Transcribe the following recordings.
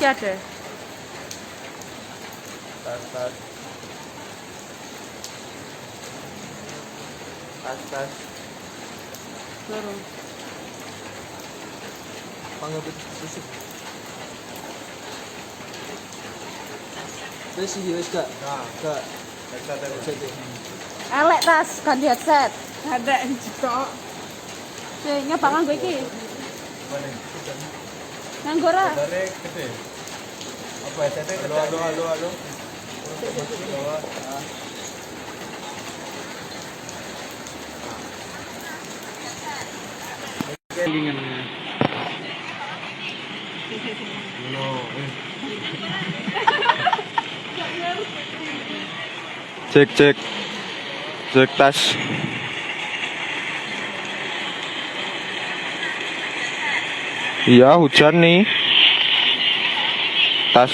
Rizky ada. Tas tas tas tas. Loro. Panggil susuk. Wis gak? Nah, gak. Headset. Elek tas ganti headset. Ada yang cetok. Nyoba nganggo iki. Nganggo ora? Tarik gede. Apa headsetnya? Halo. Cek tas. Iya, hujan nih. Tas.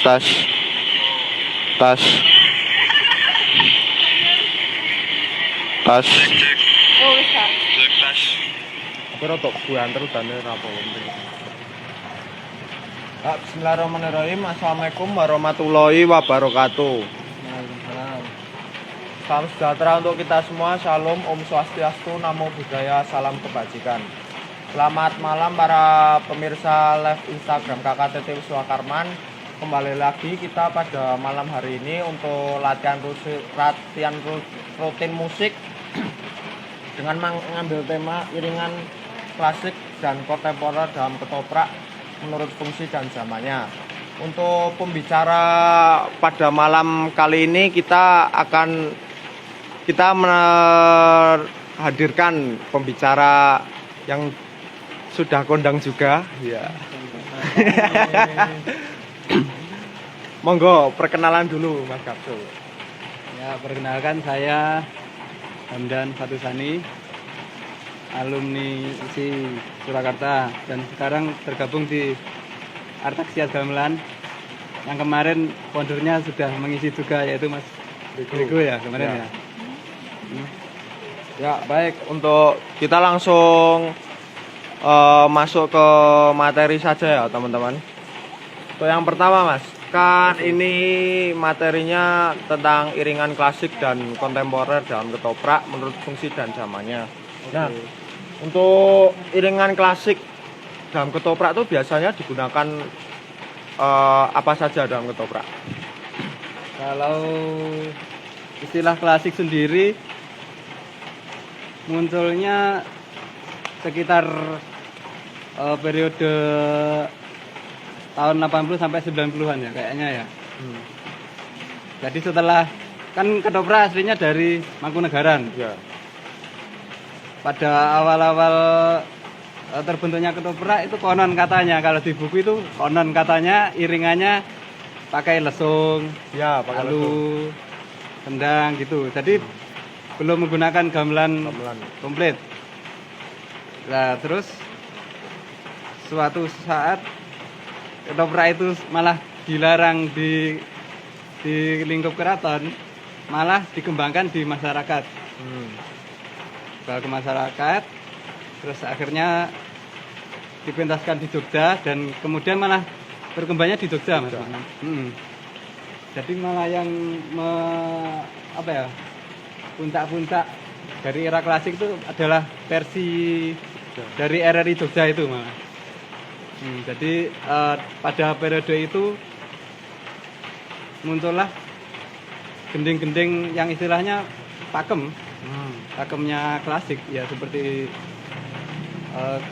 Oh wis Kak. Cek tas. Aku rotok gue antar udane rapo penting. Bismillahirrahmanirrahim. Assalamualaikum warahmatullahi wabarakatuh. Salam sejahtera untuk kita semua. Shalom, Om Swastiastu, Namo Buddhaya, salam kebajikan. Selamat malam para pemirsa live Instagram KKTT Wiswakarman. Kembali lagi kita pada malam hari ini untuk latihan rutin musik dengan mengambil tema iringan klasik dan kontemporer dalam ketoprak menurut fungsi dan zamannya. Untuk pembicara pada malam kali ini kita menghadirkan pembicara yang sudah kondang juga, ya. Monggo perkenalan dulu Mas Kapsul. Ya, perkenalkan saya Hamdan Fatusani, alumni USI Surakarta dan sekarang tergabung di Artaxias Gamelan. Yang kemarin foundernya sudah mengisi juga, yaitu Mas Riko ya kemarin ya. Ya, baik, untuk kita langsung masuk ke materi saja ya teman-teman. Untuk yang pertama Mas, kan ini materinya tentang iringan klasik dan kontemporer dalam ketoprak menurut fungsi dan zamannya. Nah, untuk iringan klasik dalam ketoprak itu biasanya digunakan apa saja dalam ketoprak? Kalau istilah klasik sendiri munculnya sekitar periode tahun 80 sampai 90-an ya kayaknya ya. Jadi setelah kan ketoprak aslinya dari Mangkunegaran. Ya. Pada awal-awal terbentuknya ketoprak itu konon katanya, kalau di buku itu konon katanya iringannya pakai lesung, Ya, pakai lalu kendang gitu. Jadi belum menggunakan gamelan komplit. Nah, terus suatu saat ketoprak itu malah dilarang di lingkup keraton, malah dikembangkan di masyarakat. Bawa ke masyarakat, terus akhirnya dipentaskan di Jogja dan kemudian malah berkembangnya di Jogja, Mas. Jadi malah yang puncak-puncak dari era klasik itu adalah versi dari RRI Jogja itu malah. Jadi pada periode itu muncullah gending-gending yang istilahnya pakem, pakemnya klasik ya, seperti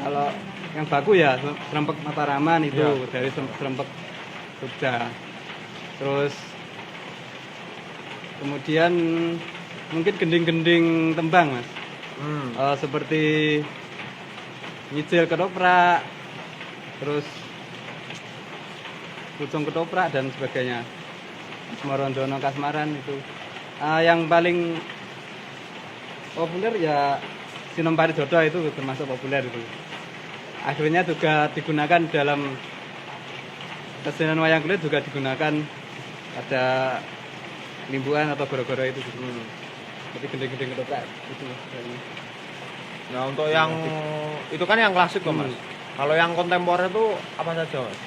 kalau yang baku ya serempek Mataraman itu ya. Dari serempek Jogja. Terus kemudian mungkin gending-gending tembang Mas, seperti nyicil ketoprak, terus pucung ketoprak dan sebagainya, Smorondono Kasmaran itu. Yang paling populer ya Sinompari Dodo itu termasuk populer itu. Akhirnya juga digunakan dalam kesenian wayang kulit, juga digunakan pada limbuan atau goro-goro itu. Jadi gending-gending ketoprak itu. Nah, untuk yang itu kan yang klasik kok Mas. Kalau yang kontemporer itu apa saja Mas?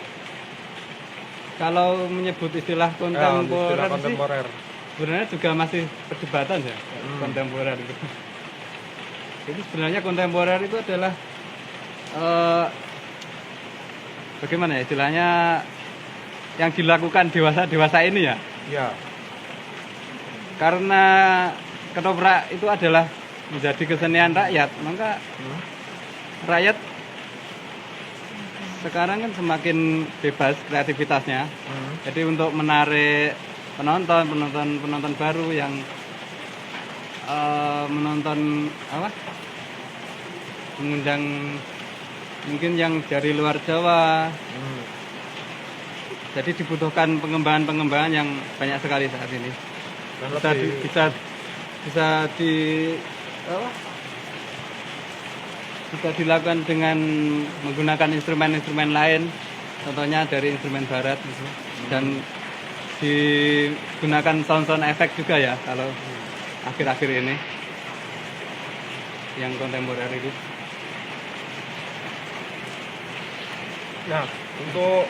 kalau menyebut istilah Istilah kontemporer sih kontemporer. sebenarnya juga masih perdebatan ya kontemporer itu. Jadi sebenarnya kontemporer itu adalah bagaimana ya istilahnya yang dilakukan dewasa ini ya. Ya. Karena ketoprak itu adalah menjadi kesenian rakyat, maka rakyat sekarang kan semakin bebas kreativitasnya. Jadi untuk menarik penonton baru yang menonton apa? Mengundang mungkin yang dari luar Jawa. Jadi dibutuhkan pengembangan yang banyak sekali saat ini. Dan Bisa dilakukan dengan menggunakan instrumen-instrumen lain, contohnya dari instrumen barat gitu. Dan digunakan sound efek juga ya kalau akhir-akhir ini yang kontemporer itu. Nah, untuk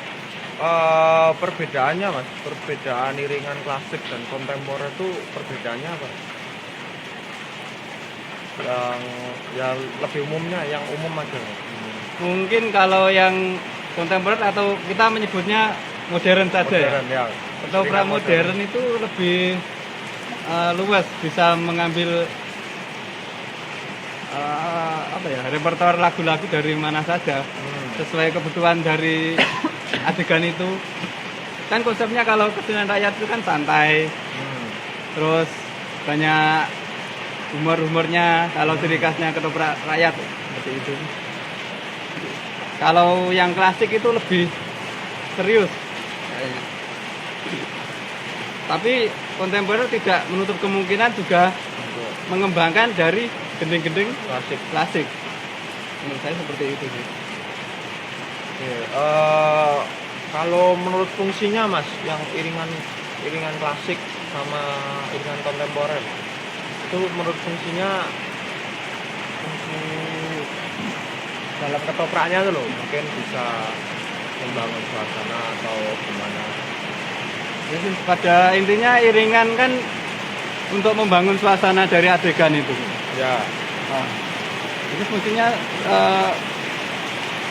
perbedaannya Mas, perbedaan iringan klasik dan kontemporer itu perbedaannya apa? Yang lebih umumnya, yang umum aja. Mungkin kalau yang kontemporer atau kita menyebutnya modern saja Modern, ya. atau pra-modern itu lebih luas, bisa mengambil repertoar lagu-lagu dari mana saja sesuai kebutuhan dari adegan itu. Kan konsepnya kalau kesenian rakyat itu kan santai, terus banyak humornya. Kalau ciri khasnya ketoprak rakyat seperti itu. Kalau yang klasik itu lebih serius kayaknya. Tapi kontemporer tidak menutup kemungkinan juga mengembangkan dari gending-gending klasik. Menurut saya seperti itu sih. Oke, kalau menurut fungsinya Mas, yang iringan klasik sama iringan kontemporer itu menurut fungsi dalam ketopraknya tuh loh, mungkin bisa membangun suasana atau gimana. Jadi pada intinya iringan kan untuk membangun suasana dari adegan itu. Ya. Jadi fungsinya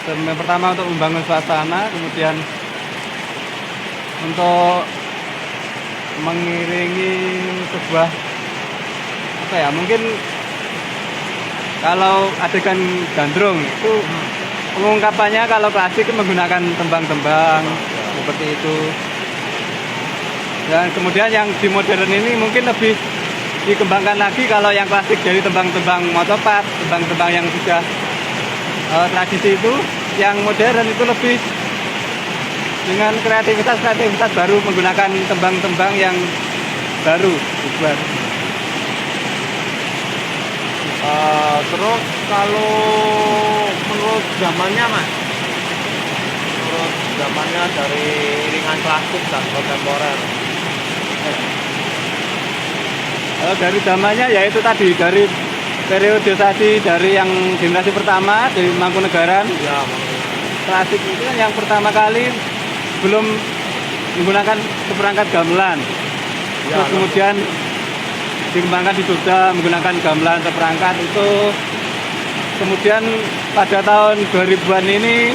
yang pertama untuk membangun suasana, kemudian untuk mengiringi sebuah mungkin kalau adegan gandrung itu pengungkapannya kalau klasik menggunakan tembang-tembang seperti itu. Dan kemudian yang di modern ini mungkin lebih dikembangkan lagi. Kalau yang klasik jadi tembang-tembang motopat, tembang-tembang yang sudah tradisi itu. Yang modern itu lebih dengan kreativitas baru, menggunakan tembang-tembang yang baru dibuat. Terus kalau menurut zamannya Mas, menurut zamannya dari iringan klasik dan kontemporer. Kalau dari zamannya ya itu tadi, dari periode tadi, dari yang generasi pertama dari Mangkunegaran. Ya, Klasik itu kan yang pertama kali belum menggunakan seperangkat gamelan. Ya, Terus kemudian dikembangkan di Jogja menggunakan gamelan seperangkat itu. Kemudian pada tahun 2000-an ini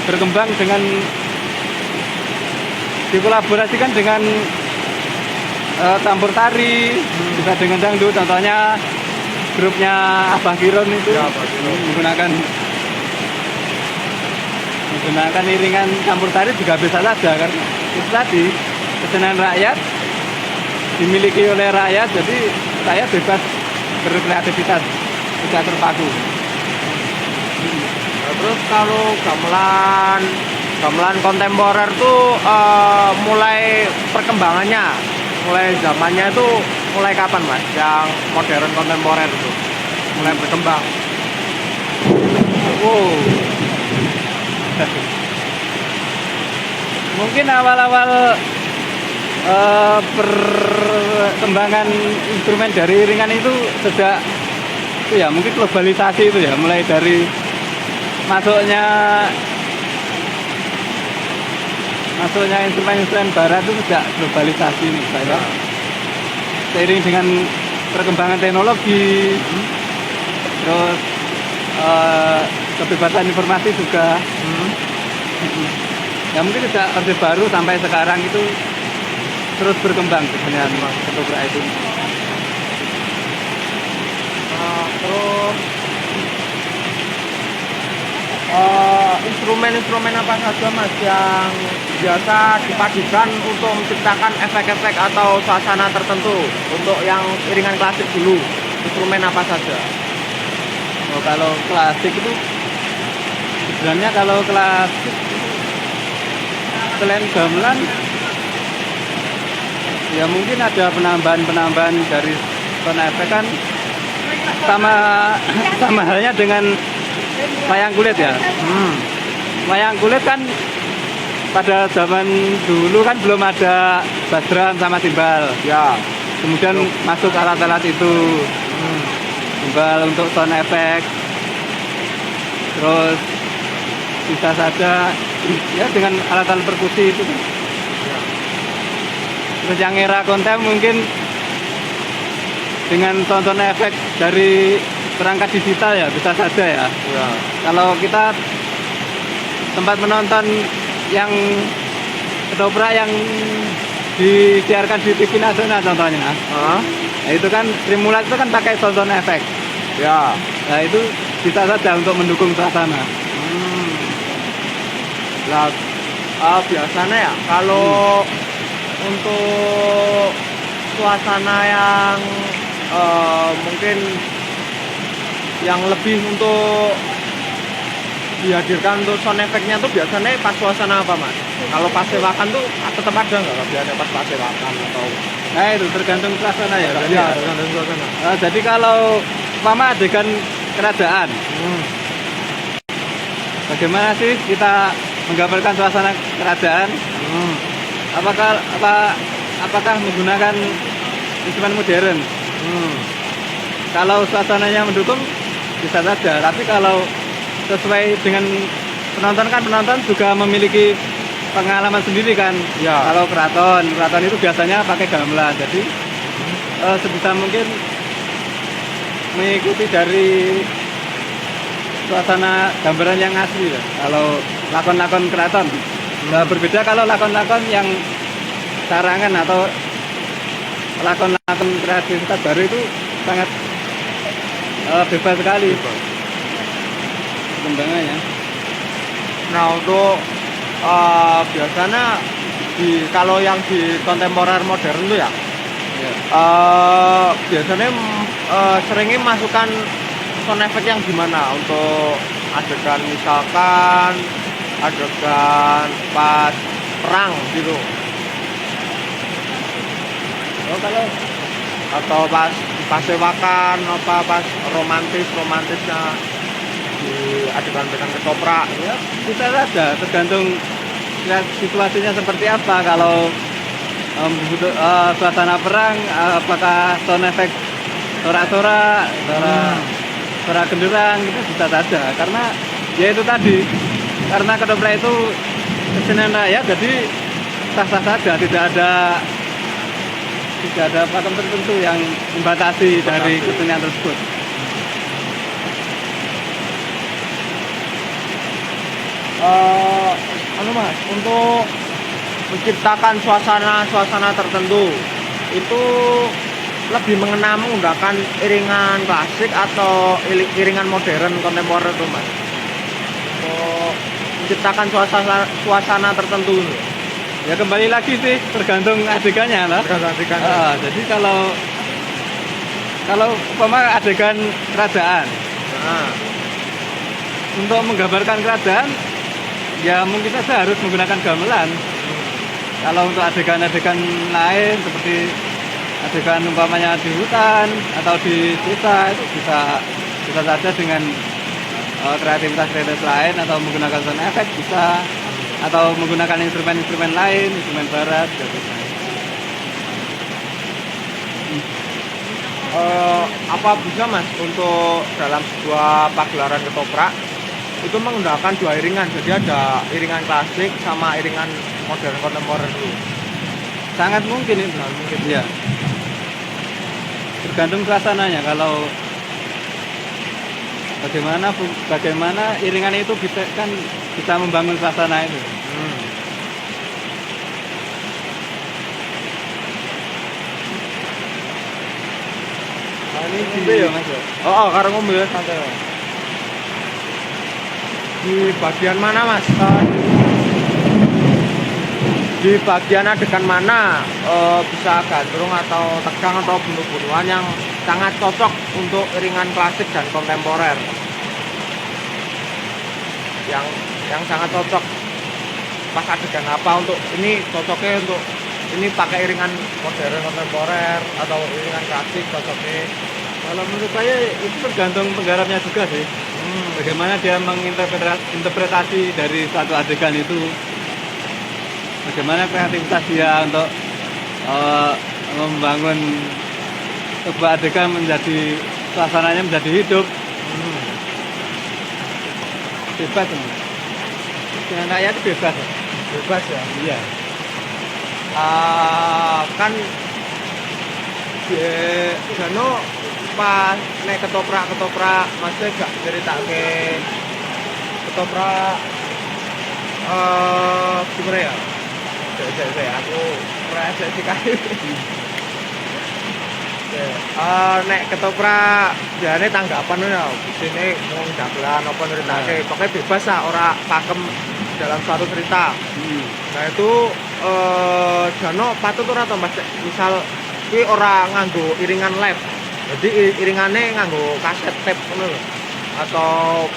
berkembang dengan dikolaborasikan dengan campur tari, juga dengan dangdut. Contohnya grupnya Abah Kiron itu Ya, Abah Kiron. menggunakan iringan campur tari juga bisa saja, karena itu tadi kesenian rakyat dimiliki oleh rakyat, jadi rakyat bebas berkreativitas, tidak terpaku. terus kalau gamelan kontemporer tuh mulai perkembangannya, mulai zamannya itu mulai kapan Mas? Yang modern kontemporer itu mulai berkembang. Mungkin awal-awal perkembangan instrumen dari iringan itu sejak itu ya, mungkin globalisasi itu ya, mulai dari masuknya masuknya instrumen-instrumen barat itu sejak globalisasi nih saya. Seiring dengan perkembangan teknologi, terus kebebasan informasi juga. Ya mungkin sejak Orde Baru sampai sekarang itu terus berkembang kesenian ketoprak itu. Terus instrumen-instrumen apa saja mas yang biasa dipadukan untuk menciptakan efek-efek atau suasana tertentu untuk yang iringan klasik dulu, instrumen apa saja? Oh, kalau klasik itu sebenarnya kalau klasik selain gamelan ya mungkin ada penambahan dari sound effect kan sama halnya dengan wayang kulit ya. Wayang kulit kan pada zaman dulu kan belum ada bass drum sama timbal. Ya. Kemudian masuk alat-alat itu. Timbal untuk sound effect. Terus bisa saja ya dengan alat-alat perkusi itu. Terus yang era kontem mungkin dengan sound efek dari perangkat digital ya bisa saja ya. Kalau kita tempat menonton yang ketoprak yang disiarkan di TV nasional contohnya, nah, itu kan Trimulat itu kan pakai sound efek. Ya. Nah itu bisa saja untuk mendukung suasana. Lah, biasanya ya kalau untuk suasana yang mungkin yang lebih untuk dihadirkan untuk sound effect-nya tuh biasanya pas suasana apa mas? Kalau pas sewakan tuh tetap ada nggak biasanya pas sewakan atau? Nah itu tergantung suasana ya. Iya, tergantung suasana. Jadi kalau umpama adegan kerajaan, bagaimana sih kita menggambarkan suasana kerajaan? Apakah menggunakan instrumen modern? Kalau suasananya mendukung bisa saja, tapi kalau sesuai dengan penonton kan penonton juga memiliki pengalaman sendiri kan. Ya. Kalau keraton itu biasanya pakai gamelan, jadi sebisa mungkin mengikuti dari suasana gambaran yang asli ya. Kalau lakon-lakon keraton, nah, berbeda kalau lakon-lakon yang sarangan atau lakon-lakon kreativitas baru itu sangat bebas sekali perkembangannya. Nah untuk biasanya kalau yang di kontemporer modern tuh ya, biasanya seringnya masukkan sound effect yang gimana untuk adegan misalkan adegan pas perang gitu. Oh kalau Atau pas sewakan apa pas romantisnya di adegan ketoprak ya bisa saja tergantung ya, situasinya seperti apa. Kalau suasana perang apakah sound effect sorak-sorak, suara genderang itu bisa saja karena ya itu tadi karena ketoprak itu kesenian rakyat jadi sah-sah saja tidak ada pakem tertentu yang membatasi dari kesenian tersebut. Mas, untuk menciptakan suasana tertentu itu lebih mengena menggunakan iringan klasik atau iringan modern kontemporer tuh mas, untuk menciptakan suasana tertentu. Ya kembali lagi sih tergantung adegannya lah. Jadi kalau umpama adegan kerajaan, untuk menggambarkan kerajaan ya mungkin saja harus menggunakan gamelan. Kalau untuk adegan-adegan lain seperti adegan umpamanya di hutan atau di desa itu bisa saja dengan kreativitas lain atau menggunakan sound effect bisa, atau menggunakan instrumen-instrumen lain, instrumen barat gitu. Apa bisa mas untuk dalam sebuah pagelaran ketoprak itu menggunakan dua iringan. Jadi ada iringan klasik sama iringan modern kontemporer dulu. Sangat mungkin itu. Mungkin Iya. Tergantung suasananya. Kalau bagaimana iringan itu bisa membangun suasana itu. Nah, ini Itu ya Mas. Oh, karena ngombe santai. Di bagian mana, Mas? Di bagian adegan mana bisa gandrung atau tegang atau bunuh-bunuhan yang sangat cocok untuk iringan klasik dan kontemporer? Yang sangat cocok pas adegan apa untuk ini cocoknya untuk ini pakai iringan modern kontemporer atau iringan klasik cocoknya? Kalau menurut saya itu tergantung penggarapnya juga sih. Bagaimana dia menginterpretasi dari suatu adegan itu. Bagaimana kreativitas dia untuk membangun sebuah adegan menjadi suasananya menjadi hidup. Bebas Mas. Dengan rakyat itu bebas. Bebas ya. Iya. Kan Jano pas nek ketoprak masih gak ceritake ketoprak gimana ya? Aku merasa sih kayu. Nek ketoprak jane tanggapan ya sini ngomong dagelan apa ceritake pokoknya bebas lah ora pakem dalam suatu cerita. Nah itu Jano patut ora to Mas misal kuwi ora nganggo iringan live. Jadi iringannya nganggo kaset tape ngono lho. Atau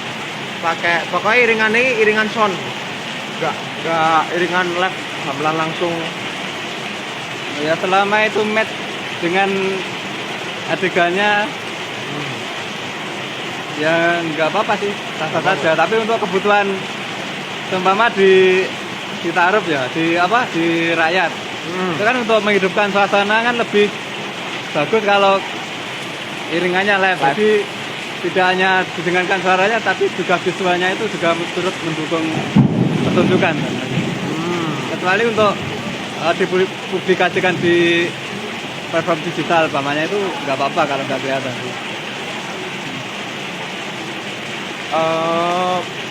pakai pokoknya iringannya iringan sound. Enggak iringan live gamelan langsung. Ya selama itu match dengan adegannya ya nggak apa-apa sih, sah-sah saja. Tapi untuk kebutuhan seumpama ditaruh ya di rakyat itu kan untuk menghidupkan suasana kan lebih bagus kalau iringannya live. Jadi tidak hanya didengarkan suaranya tapi juga visualnya itu juga turut mendukung pertunjukan. Kecuali untuk dipublikasikan di platform digital pamannya itu nggak apa-apa kalau nggak kelihatan sih.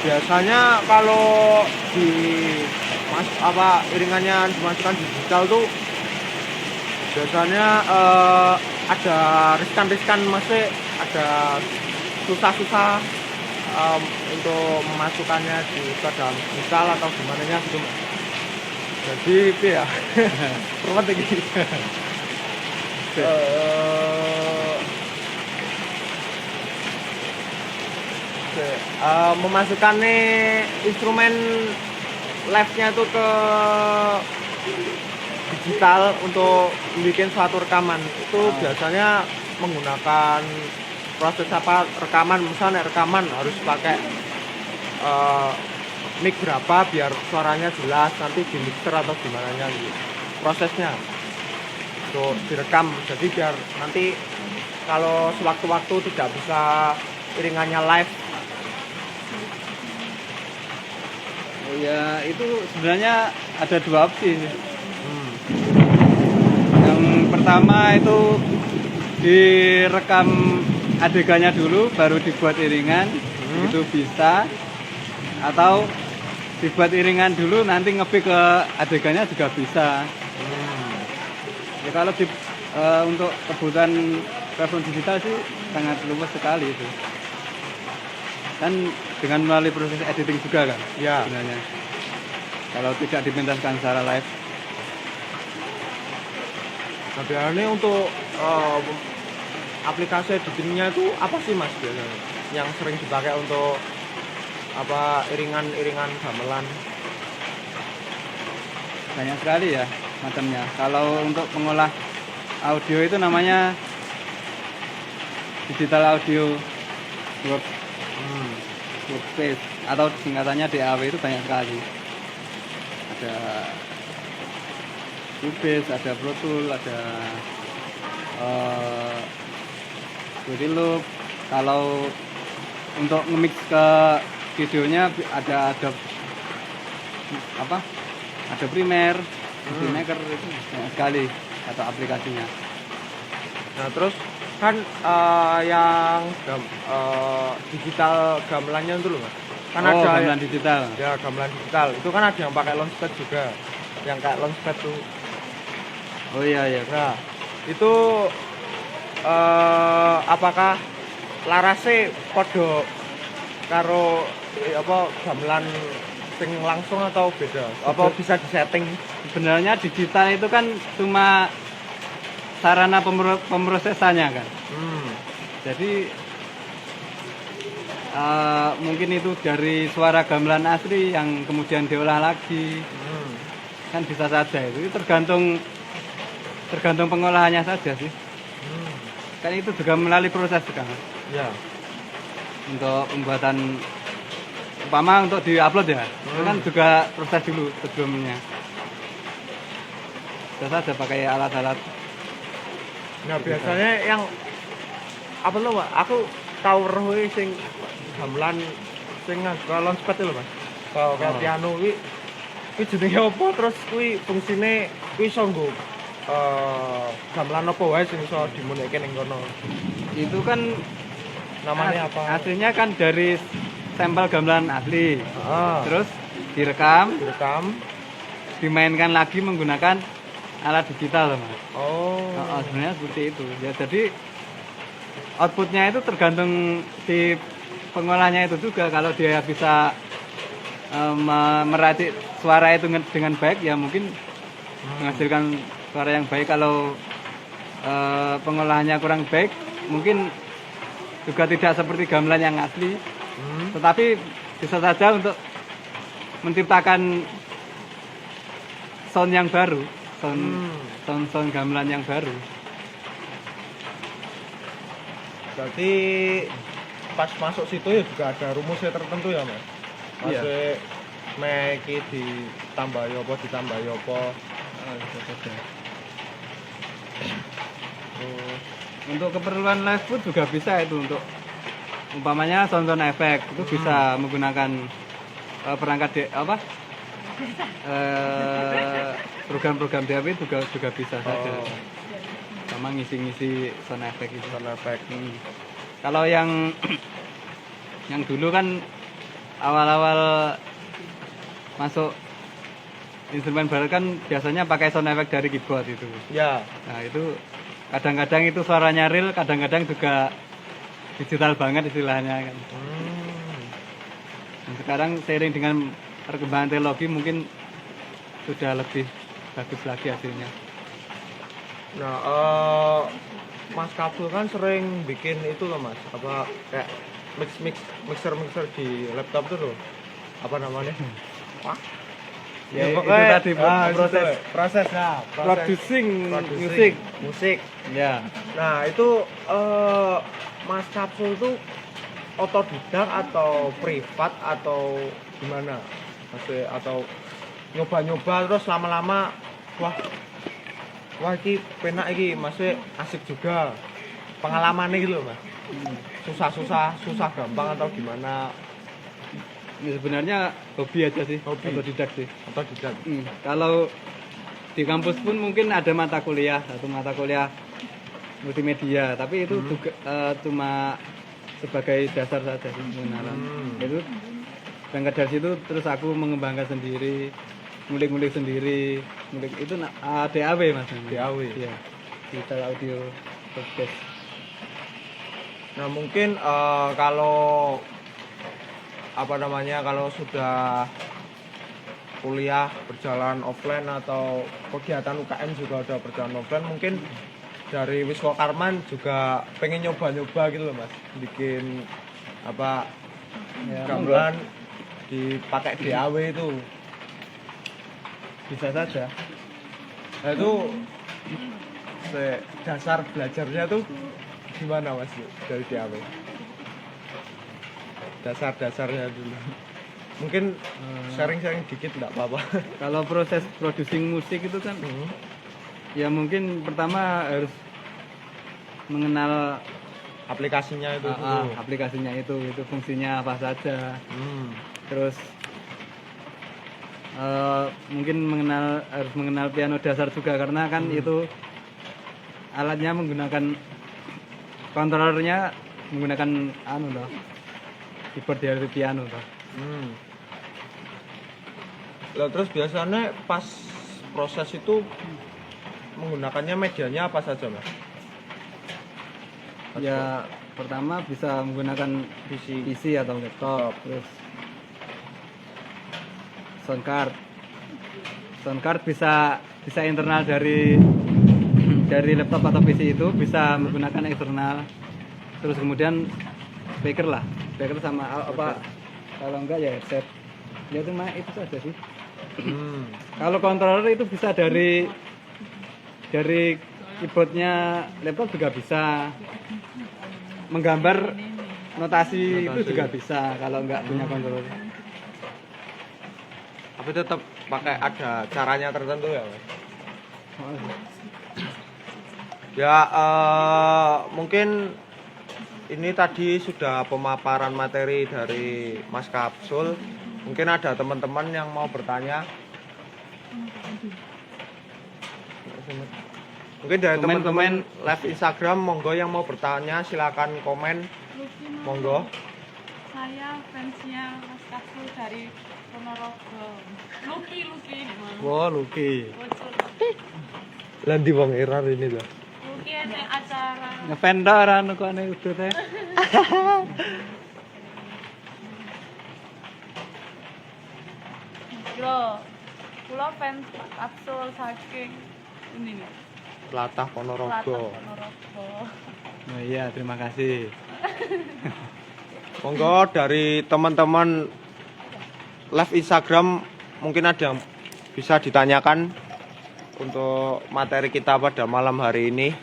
Biasanya kalau di iringannya dimasukkan digital tuh biasanya ada riskan masih ada susah untuk memasukkannya di dalam digital atau gimana nya gitu Mas. Jadi itu ya ruwet iki. Memasukkan instrumen live-nya itu ke digital untuk bikin suatu rekaman itu biasanya menggunakan proses rekaman. Misalnya rekaman harus pakai mic berapa biar suaranya jelas, nanti di mixer atau gimana nya gitu prosesnya untuk direkam. Jadi biar nanti kalau sewaktu-waktu tidak bisa iringannya live. Ya itu sebenarnya ada dua opsi. Yang pertama itu direkam adegannya dulu baru dibuat iringan, itu bisa. Atau dibuat iringan dulu nanti ngepick ke adegannya juga bisa. Ya kalau untuk kebutuhan platform digital sih sangat luas sekali itu. Kan dengan melalui proses editing juga kan Ya. sebenarnya. Kalau tidak dipentaskan secara live. Nah, biasanya untuk aplikasi editingnya itu apa sih Mas biasanya yang sering dipakai untuk iringan gamelan? Banyak sekali ya macamnya. Kalau untuk pengolah audio itu namanya digital audio workspace atau singkatannya DAW itu banyak sekali. Ada Cubase, ada Pro Tool, ada Fruity Loop. Kalau untuk nge-mix ke videonya ada apa? Ada Premiere, Movie Maker itu banyak sekali atau aplikasinya. Nah terus kan yang digital gamelannya itu loh mas. Kan oh, ada gamelan digital. ya gamelan digital. Itu kan ada yang pakai launchpad juga. Yang kayak launchpad tuh. Oh iya iya. Nah itu apakah larase podo karo apa gamelan sing langsung atau beda? Apa bisa disetting? Sebenarnya digital itu kan cuma sarana pemrosesannya kan. Jadi mungkin itu dari suara gamelan asli yang kemudian diolah lagi. Kan bisa saja itu tergantung pengolahannya saja sih. Kan itu juga melalui proses kan. Ya. Untuk pembuatan umpama untuk diupload ya. Itu kan juga proses dulu sebelumnya. Bisa saja pakai alat-alat. Nah biasanya yang apa lo mas? Aku tahu rohe sing gamelan sing launchpad lho mas. Kalau kayak piano kuwi jenenge apa terus kuwi fungsine kuwi iso nggo gamelan apa wae sing iso dimunike ning kono. Itu kan Namanya apa? aslinya kan dari sampel gamelan asli. Terus Direkam, dimainkan dimainkan lagi menggunakan alat digital loh mas. Oh. Sebenarnya seperti itu ya. Jadi outputnya itu tergantung si pengolahnya itu juga. Kalau dia bisa meracik suara itu dengan baik ya mungkin menghasilkan suara yang baik. Kalau pengolahannya kurang baik mungkin juga tidak seperti gamelan yang asli. Tetapi bisa saja untuk menciptakan sound yang baru, sound gamelan yang baru. Berarti pas masuk situ ya juga ada rumusnya tertentu ya mas? Iya. Masih meki ditambah apa Bisa saja. Untuk keperluan live pun juga bisa itu untuk umpamanya sound efek itu bisa menggunakan perangkat program-program DAW juga bisa saja. Sama ngisi-ngisi sound effect itu. sound effect. Kalau yang dulu kan awal-awal masuk instrumen baru kan biasanya pakai sound effect dari keyboard itu. Ya. Nah itu kadang-kadang itu suaranya real, kadang-kadang juga digital banget istilahnya kan. Dan sekarang seiring dengan perkembangan teknologi mungkin sudah lebih bagus lagi hasilnya. Nah, Mas Kabul kan sering bikin itu loh mas, apa kayak mixer di laptop tuh loh, apa namanya? Wah. Ya, itu tadi proses producing musik. ya. Nah itu Mas Kapsul tuh otodidak atau privat atau gimana? Masih atau nyoba-nyoba terus lama-lama wah iki penak iki masih asik juga pengalamannya gitu loh mas. Susah gampang atau gimana? Ya, sebenarnya hobi aja sih, otodidak sih. Otodidak. Kalau di kampus pun mungkin ada mata kuliah multimedia, tapi itu juga cuma sebagai dasar saja sih pengenalan. Itu berangkat dari situ terus aku mengembangkan sendiri, ngulik-ngulik sendiri, itu DAW mas. DAW. Iya. Digital audio podcast. Nah mungkin kalau apa namanya kalau sudah kuliah berjalan offline atau kegiatan UKM juga udah berjalan offline mungkin dari Wiswa Karman juga pengen nyoba-nyoba gitu loh mas bikin apa Ya, gamelan dipakai DAW itu bisa saja. nah itu dasar belajarnya tuh gimana mas dari DAW dasar-dasarnya dulu mungkin sharing-sharing dikit nggak apa-apa. Kalau proses producing musik itu kan ya mungkin pertama harus mengenal aplikasinya itu dulu. Aplikasinya itu fungsinya apa saja. Terus mungkin harus mengenal piano dasar juga karena kan itu alatnya menggunakan kontrolernya menggunakan keyboard dari piano toh. Lah terus biasanya pas proses itu menggunakannya medianya apa saja, Mas? Ya pertama bisa menggunakan PC atau laptop, terus sound card bisa internal dari laptop atau PC itu, bisa menggunakan eksternal. Terus kemudian speaker sama apa kalau enggak ya headset. Ya cuma itu saja sih. Kalau controller itu bisa dari keyboardnya laptop juga bisa, menggambar notasi itu juga bisa kalau nggak punya controller. Tapi tetap pakai ada caranya tertentu ya, Mas? Ya mungkin ini tadi sudah pemaparan materi dari Mas Kapsul. Mungkin ada teman-teman yang mau bertanya. Mungkin dari teman-teman live Instagram, monggo yang mau bertanya silakan komen. Monggo. Saya fansnya Mas Kapsul dari Ponorogo. Luki. Wow, Luki. Landi wong error ini loh. Luki ada acara. Ngefendor anu kok ane udah teh. Yo, kula fans Kapsul saking ini nih. Latah Ponorogo. Oh iya, terima kasih. Monggo dari teman-teman live Instagram mungkin ada yang bisa ditanyakan untuk materi kita pada malam hari ini.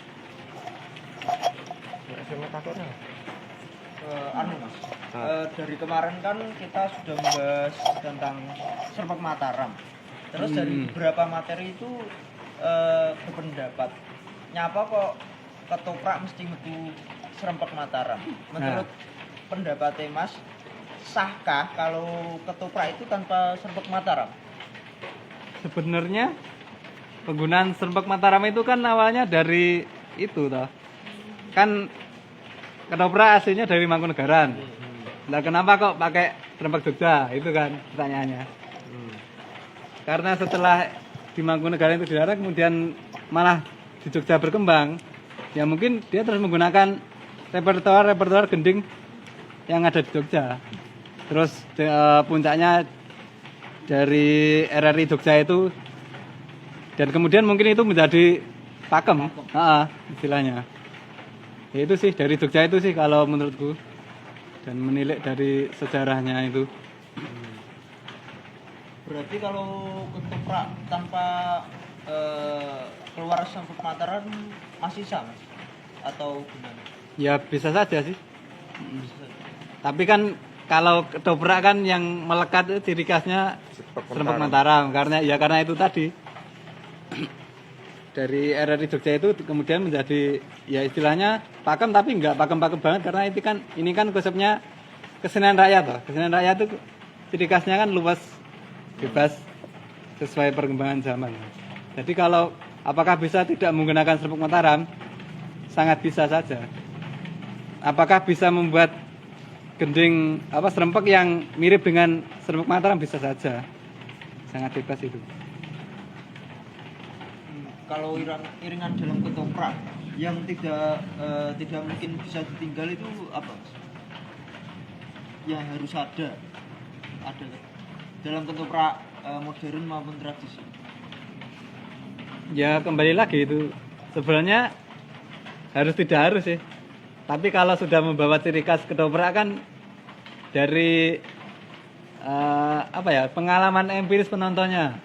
Mas, dari kemarin kan kita sudah membahas tentang Serpek Mataram. Terus dari beberapa materi itu berpendapat nyapa kok ketoprak mesti metu Serpek Mataram. Menurut pendapatnya Mas, sahkah kalau ketoprak itu tanpa Serpek Mataram? Sebenarnya penggunaan Serpek Mataram itu kan awalnya dari itu toh. Kan ketoprak aslinya dari Mangkunegaran. Nah, kenapa kok pakai Serpek Jogja? Itu kan pertanyaannya. Karena setelah di Mangkunegaran itu dilarang, kemudian malah di Jogja berkembang, ya mungkin dia terus menggunakan repertoar gending yang ada di Jogja. Terus puncaknya dari RRI Jogja itu, dan kemudian mungkin itu menjadi pakem, istilahnya. Ya itu sih dari Jogja itu sih kalau menurutku, dan menilik dari sejarahnya itu. Berarti kalau ketoprak tanpa keluar Serpek Mataram masih sama atau gimana? Ya bisa saja sih. Tapi kan kalau ketoprak kan yang melekat itu ciri khasnya Serpek Mataram karena itu tadi dari RRI Jogja itu kemudian menjadi ya istilahnya pakem, tapi nggak pakem-pakem banget karena ini kan konsepnya kesenian rakyat toh. Kesenian rakyat itu ciri khasnya kan luas, bebas, sesuai perkembangan zaman. Jadi kalau apakah bisa tidak menggunakan Serpek Mataram? Sangat bisa saja. Apakah bisa membuat gending serempek yang mirip dengan Serpek Mataram? Bisa saja. Sangat bebas itu. Kalau iringan dalam ketoprak yang tidak mungkin bisa ditinggal itu apa, Mas? Yang harus ada dalam ketoprak modern maupun tradisi. Ya kembali lagi itu sebenarnya tidak harus sih. Tapi kalau sudah membawa ciri khas ketoprak kan dari pengalaman empiris penontonnya.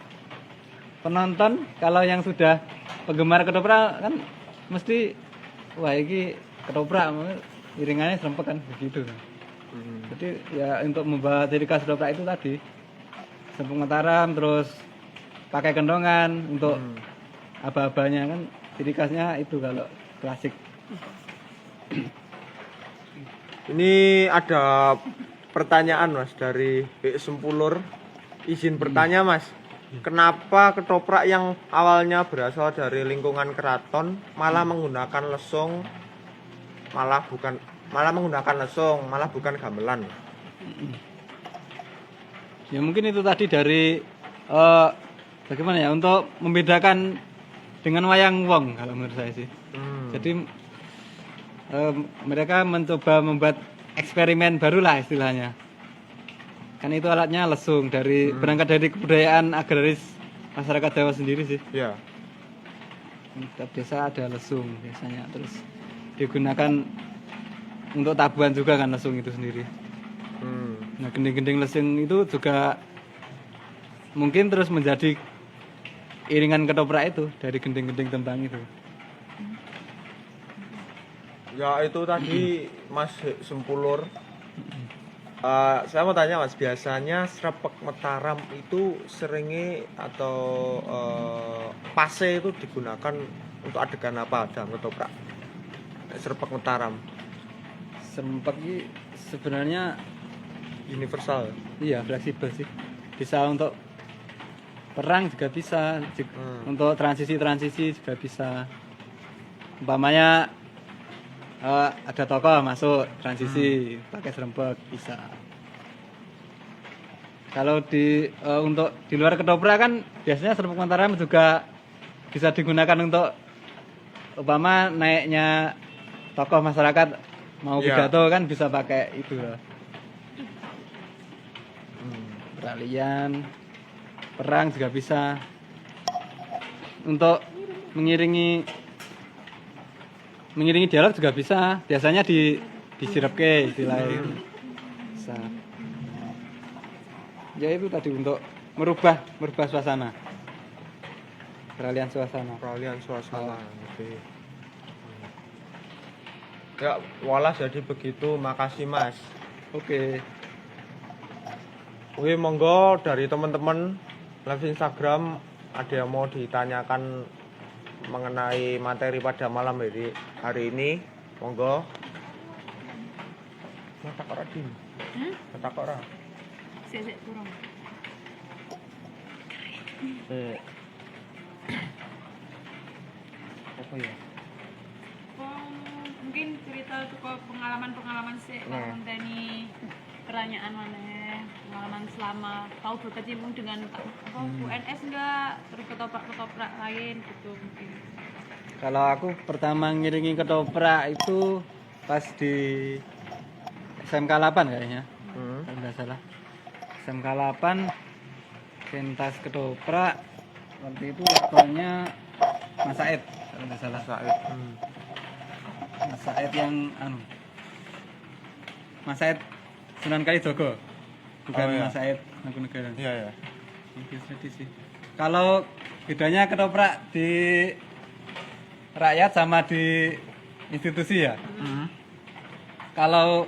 Penonton kalau yang sudah penggemar ketoprak kan mesti wah ini ketoprak, iringannya serempek kan begitu. Jadi ya untuk membawa ciri khas ketoprak itu tadi Serpek Mataram, terus pakai kendongan untuk aba-abanya kan ciri khasnya itu kalau klasik. Ini ada pertanyaan Mas dari B Sempulur. Izin bertanya Mas, kenapa ketoprak yang awalnya berasal dari lingkungan keraton malah menggunakan lesung, malah bukan gamelan? Ya mungkin itu tadi dari bagaimana ya, untuk membedakan dengan wayang wong kalau menurut saya sih. Jadi mereka mencoba membuat eksperimen baru lah istilahnya. Kan itu alatnya lesung, dari berangkat dari kebudayaan agraris masyarakat Jawa sendiri sih. Ya. Biasa ada lesung biasanya, terus digunakan untuk tabuhan juga kan lesung itu sendiri. Nah, gending-gending lesung itu juga mungkin terus menjadi iringan ketoprak itu dari gending-gending tembang itu. Ya itu tadi Mas Sempulur. Saya mau tanya Mas, biasanya srepek Mataram itu seringnya atau pase itu digunakan untuk adegan apa dalam ketoprak? Srepek Mataram Serempek ini sebenarnya universal. iya fleksibel sih. Bisa untuk perang juga bisa, untuk transisi juga bisa. Umpamanya ada tokoh masuk transisi pakai serempek bisa. Kalau untuk di luar ketoprak kan biasanya serempek Mataram juga bisa digunakan untuk umpama naiknya tokoh masyarakat mau pidato kan bisa pakai itu loh. Peralihan, perang juga bisa. Untuk mengiringi dialog juga bisa. Biasanya disirepke istilahnya. Bisa. Ya itu tadi untuk merubah suasana. Peralihan suasana. Oke. Ya, walah jadi begitu. Makasih Mas. Oke. Oke, monggo dari teman-teman live Instagram ada yang mau ditanyakan mengenai materi pada malam hari ini, monggo. Mata kok ora di? Mata kok ora? Sik kurang. Apa ya? Mungkin cerita cukup pengalaman sih kalau ngenteni pertanyaan mana pengalaman selama tahu berkecimpung dengan UNS enggak, terus ketoprak lain gitu mungkin. Kalau aku pertama ngiringi ketoprak itu pas di SMK 8 kayaknya. Kalau nggak salah. SMK 8 pentas ketoprak waktu itu waktunya Mas Said kalau nggak salah. Mas Said yang Mas Said Sunan Kalijogo, bukan Mas Said Mangkunegaran. Iya. Sih. Kalau bedanya ketoprak di rakyat sama di institusi ya. Kalau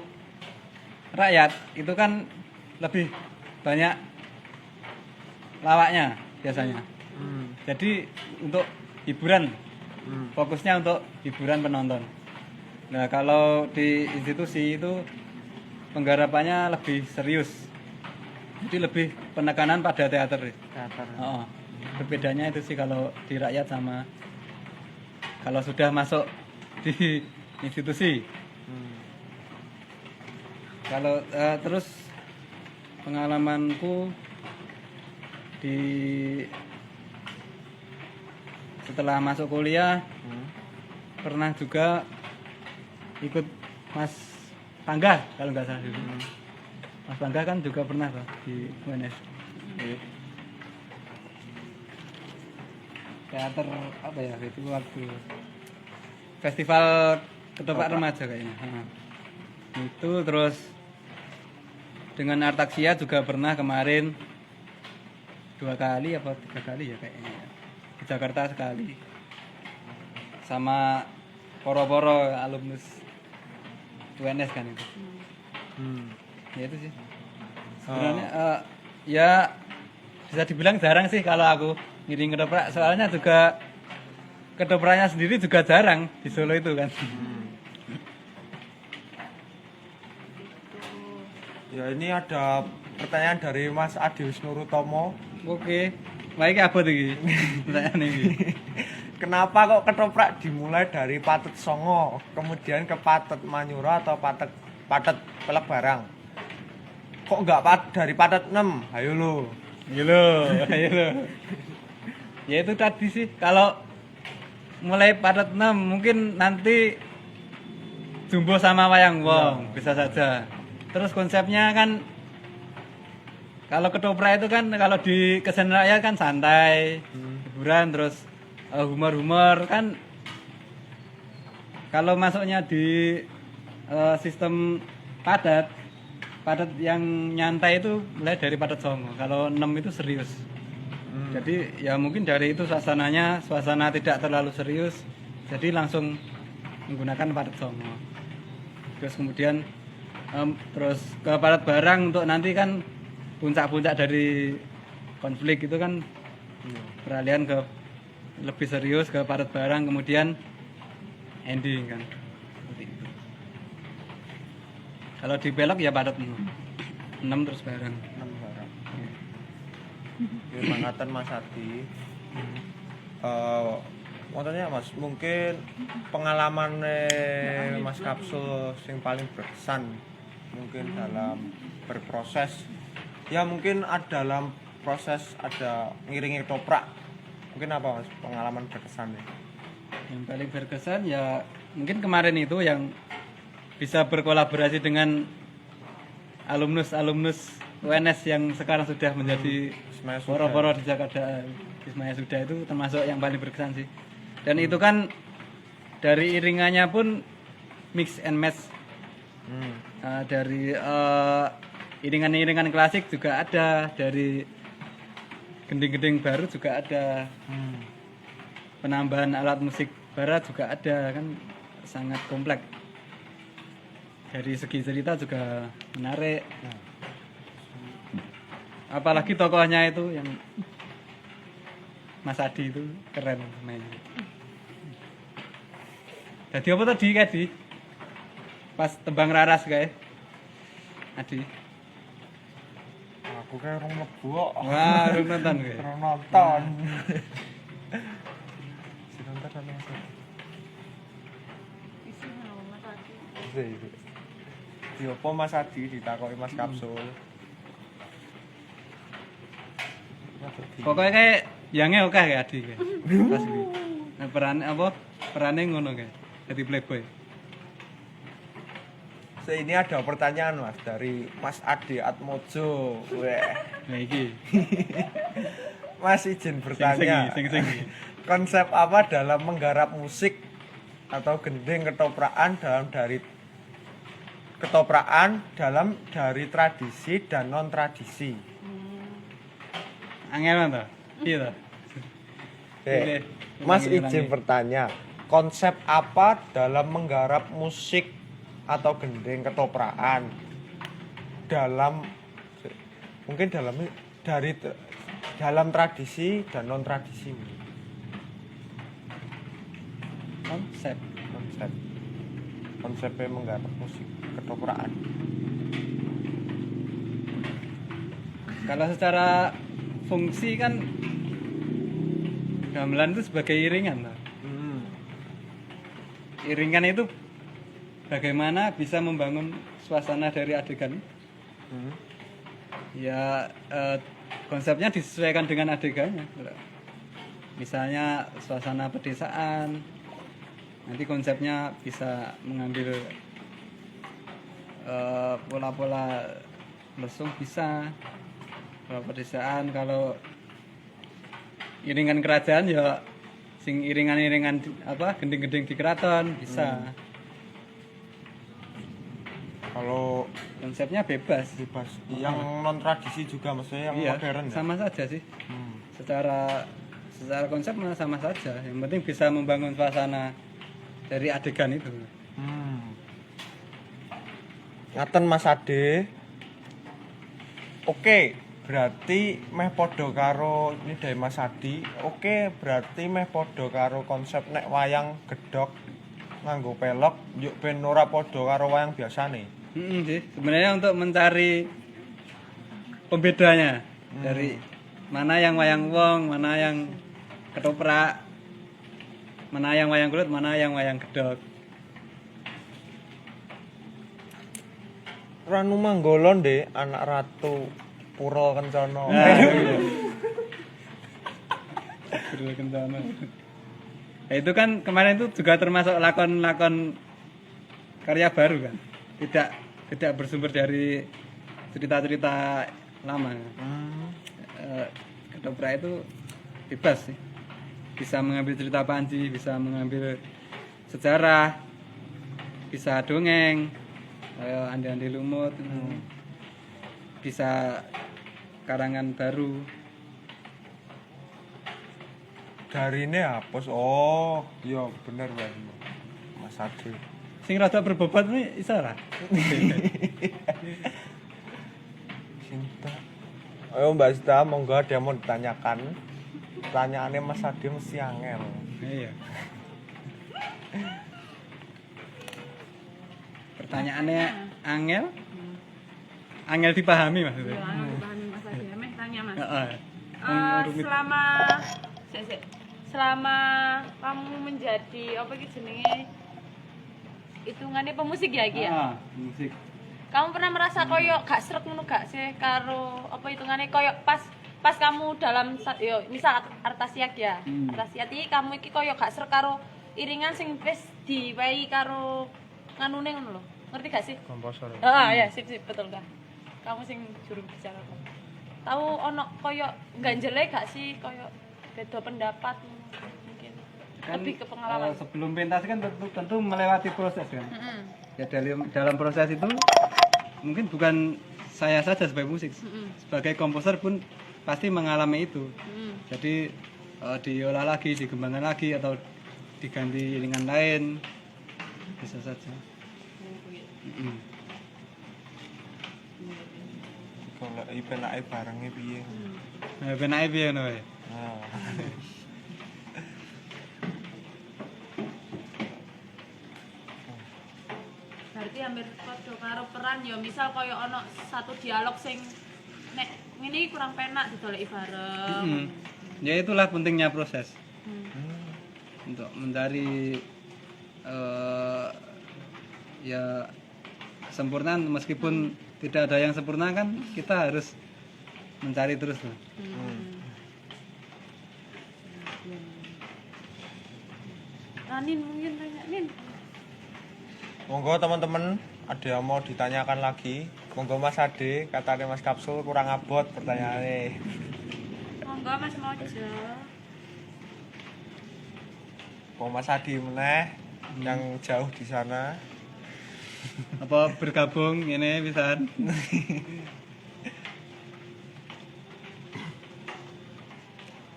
rakyat itu kan lebih banyak lawaknya biasanya. Jadi untuk hiburan, fokusnya untuk hiburan penonton. Nah kalau di institusi itu penggarapannya lebih serius, jadi lebih penekanan pada teater. Berbedanya itu sih kalau di rakyat sama kalau sudah masuk di institusi. Kalau terus pengalamanku setelah masuk kuliah pernah juga ikut Mas Pangga kalau nggak salah dulu. Mas Pangga kan juga pernah loh di UNS. Teater apa ya itu waktu festival ketoprak remaja kayaknya. Itu terus dengan Artaksia juga pernah kemarin 2 kali apa 3 kali ya kayaknya. Di Jakarta sekali. Sama poro-poro alumnus UNS kan itu. Ya itu sih. Sebenarnya ya bisa dibilang jarang sih kalau aku ngiring ketoprak, soalnya juga ketopraknya sendiri juga jarang di Solo itu kan. Ya ini ada pertanyaan dari Mas Adi Wisnurutomo. Oke. Baik apa iki? Pertanyaan iki. Kenapa kok ketoprak dimulai dari Patet Songo, kemudian ke Patet Manyura atau Patet Pelek Barang? Kok nggak dari Patet 6? Ayo lo. Ayo lo. Ya itu tadi sih, kalau mulai Patet 6 mungkin nanti Jumbo sama Wayang Wong bisa saja. Terus konsepnya kan kalau ketoprak itu kan kalau di kesenian rakyat kan santai, hiburan, terus humor-humor kan. Kalau masuknya di sistem padat yang nyantai itu mulai dari Patet Songo. Kalau 6 itu serius. Jadi ya mungkin dari itu suasana tidak terlalu serius. Jadi langsung menggunakan Patet Songo. Terus kemudian terus ke Patet Barang untuk nanti kan puncak-puncak dari konflik itu kan peralihan ke lebih serius ke Patet Barang, kemudian ending kan seperti itu. Kalau di Pelok ya Patet 6 terus Barang. Mangatan Mas Adi. Maksudnya Mas, mungkin pengalaman Mas Kapsul yang paling berkesan mungkin dalam berproses. Ya mungkin dalam proses ada ngiringi ketoprak. Mungkin apa Mas pengalaman berkesannya? Yang paling berkesan ya mungkin kemarin itu yang bisa berkolaborasi dengan alumnus UNS yang sekarang sudah menjadi poro-poro di Jakarta, Ismaya Suda, itu termasuk yang paling berkesan sih. Dan itu kan dari iringannya pun mix and match. Dari iringan-iringan klasik juga ada, dari gending-gending baru juga ada, penambahan alat musik barat juga ada, kan sangat kompleks. Dari segi cerita juga menarik. Apalagi tokohnya itu yang Mas Adi itu keren mainnya. Jadi apa tadi pas tembang Raras kayak Adi. Aku kayak orang mlebu kok. Wah, belum nonton kayak. Orang nonton. Si nonton kan Mas Adi. Isi mau Mas Adi. Di opo Mas Adi ditakoki Mas Kapsul. Pokoknya kayak yangnya oke kayak Adi kayak. Pas iki. Nah, perannya ngono kayak. Jadi playboy. Ini ada pertanyaan Mas dari Mas Ade Atmojo. Weh. Nah iki. Mas izin bertanya. Sing. Konsep apa dalam menggarap musik atau gending ketoprakan dari tradisi dan non tradisi? Angel to? Iya to? Mas izin bertanya. Konsep apa dalam menggarap musik atau gending ketoprakan dalam tradisi dan non tradisi? Konsepnya menggarap musik ketoprakan. Kalau secara fungsi kan gamelan itu sebagai iringan toh. Iringan itu bagaimana bisa membangun suasana dari adegan. Ya konsepnya disesuaikan dengan adegannya. Misalnya suasana pedesaan, nanti konsepnya bisa mengambil pola-pola lesung bisa, pola pedesaan. Kalau iringan kerajaan ya sing iringan-iringan gending-gending di keraton bisa. Kalau Konsepnya bebas. yang non tradisi juga maksudnya yang modern ya? Sama saja sih. Secara konsep sama saja. Yang penting bisa membangun suasana dari adegan itu. Ngaten Mas Ade. Oke, berarti meh podo karo ini dari Mas Adi. Oke, berarti meh podo karo konsep nek wayang gedhok nganggo pelok, yuk ben ora podo karo wayang biasane. Sih. Sebenarnya untuk mencari pembedanya dari mana yang wayang wong, mana yang ketoprak, mana yang wayang kulit, mana yang wayang gedhog. Ranu Manggolon deh, anak ratu Puro Kencana. Gedhog kencana. Ya, itu kan kemarin itu juga termasuk lakon-lakon karya baru kan. Tidak bersumber dari cerita-cerita lama. Ketoprak itu bebas sih. Bisa mengambil cerita Panji, bisa mengambil sejarah, bisa dongeng, andi-andi lumut, bisa karangan baru. Dari ini hapus. Oh, iya bener Bang. Mas Ade. Sing rada berbobot ini iso ora? Cinta. Ayo Mbak Sita, monggo ada yang mau ditanyakan. Pertanyaannya Mas Ade mesti angel. Iya. Pertanyaannya angel? Angel dipahami maksudnya. Ya, aku pahami Mas Ade. Meh tanya Mas. Heeh. Selama kamu menjadi apa gitu jenenge hitungannya pemusik ya iki ya? Musik. Kamu pernah merasa koyo gak srek ngono gak sih karo apa hitungannya koyo pas kamu dalam yo misal Artasiak ya. Artasiak iki kamu iki koyo gak srek karo iringan sing wis diwehi karo nganune ngono lho. Ngerti gak sih? Komposer. Ya, sip betul kan. Kamu sing juru bicara kok. Tahu ono koyo ganjele gak sih koyo beda pendapat mungkin. Kan, Lebih ke pengalaman. sebelum pentas kan tentu melewati proses kan. Ya dalam proses itu mungkin bukan saya saja sebagai musik, sebagai komposer pun pasti mengalami itu. Jadi diolah lagi, dikembangkan lagi atau diganti iringan lain bisa saja. Kalau penake barenge piye? Nah, penake piye ngono wae. Nah. Berarti hampir padha karo peran ya misal koyo ono satu dialog sing nek ngene iki kurang penak didoleki bareng. Ya itulah pentingnya proses. Untuk mencari ya kesempurnaan meskipun tidak ada yang sempurna kan kita harus mencari terus loh. Nin mungkin tanya Nin. Monggo teman-teman, ada yang mau ditanyakan lagi? Monggo Mas Ade, katanya Mas Kapsul kurang abot pertanyaannya. Monggo Mas Mojo. Mau Mas Ade meneh yang jauh di sana. Apa bergabung ini bisa?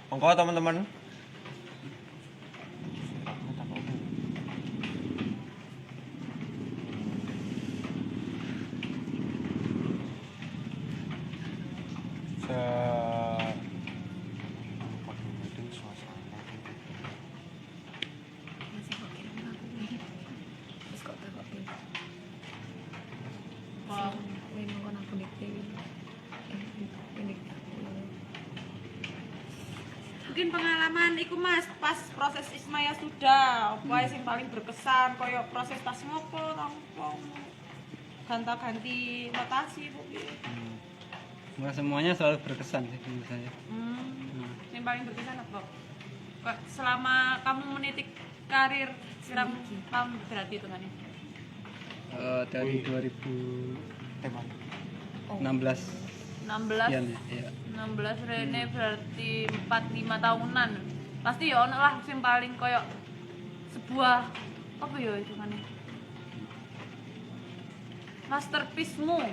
Monggo teman-teman. Mungkin pengalaman iku Mas pas proses Ismaya sudah apa sing paling berkesan koyo proses pas ngopo rampung ganti notasi piye. Nggak semuanya selalu berkesan sih menurut saya. Yang paling berkesan apa? Kok selama kamu menitik karir siram tahun berarti itu kan ya? Dari 2016 16 sekian ya. Iya. 16 rene berarti 4-5 tahunan. Pasti ya ono lah sing paling koyo sebuah apa ya itu kan masterpiece-mu.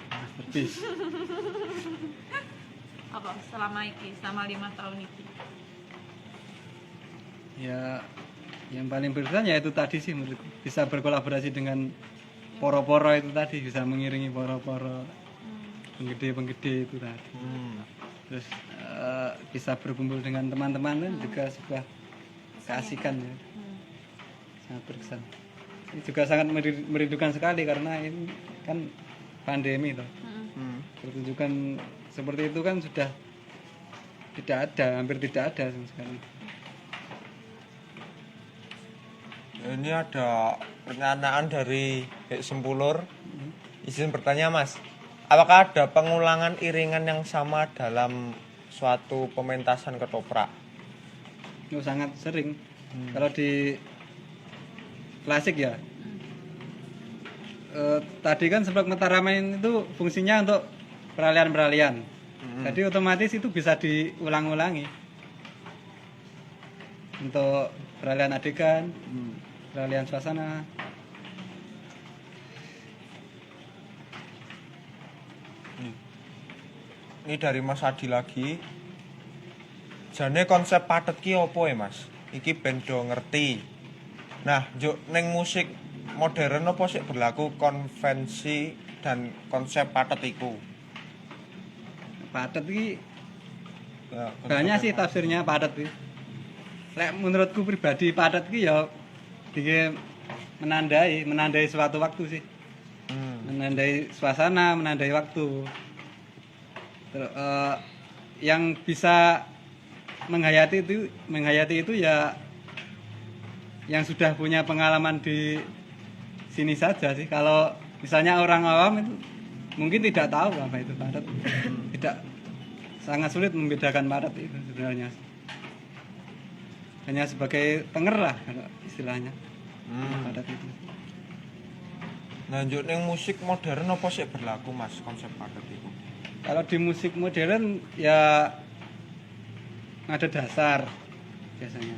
Masterpiece. Apa selama 5 tahun ini? Ya yang paling berkesan ya itu tadi sih menurutku bisa berkolaborasi dengan poro-poro itu tadi, bisa mengiringi poro-poro penggede-penggede itu tadi. Terus bisa berkumpul dengan teman-teman kan juga sebuah keasikan ya. Sangat berkesan. juga sangat merindukan sekali karena ini kan pandemi toh. Hmm. Pertunjukan seperti itu kan sudah tidak ada, hampir tidak ada sama sekali. Ini ada pertanyaan dari Dek Sempulur. Izin bertanya Mas, apakah ada pengulangan iringan yang sama dalam suatu pementasan ketoprak? Oh, sangat sering. Kalau di klasik ya. Tadi kan Semprot Mataraman itu fungsinya untuk peralihan-peralihan. Jadi otomatis itu bisa diulang-ulangi. Untuk peralihan adegan, peralihan suasana. Ini dari Mas Adi lagi. Jane konsep padet ki opo ya Mas? Iki ben do ngerti. Nah, juk ning musik modern apa sih berlaku konvensi dan konsep padet iku? Padet iki Ya, banyak sih tafsirnya padet iki. Lek menurutku pribadi padet iki ya iki menandai suatu waktu sih. Menandai suasana, menandai waktu. Yang bisa menghayati itu ya yang sudah punya pengalaman di sini saja sih. Kalau misalnya orang awam itu mungkin tidak tahu apa itu padet. Tidak, sangat sulit membedakan padet itu sebenarnya. Hanya sebagai tenger lah kalau istilahnya. Padet itu. Lanjut ning musik modern apa sih berlaku Mas konsep padet itu? Kalau di musik modern ya ada dasar biasanya.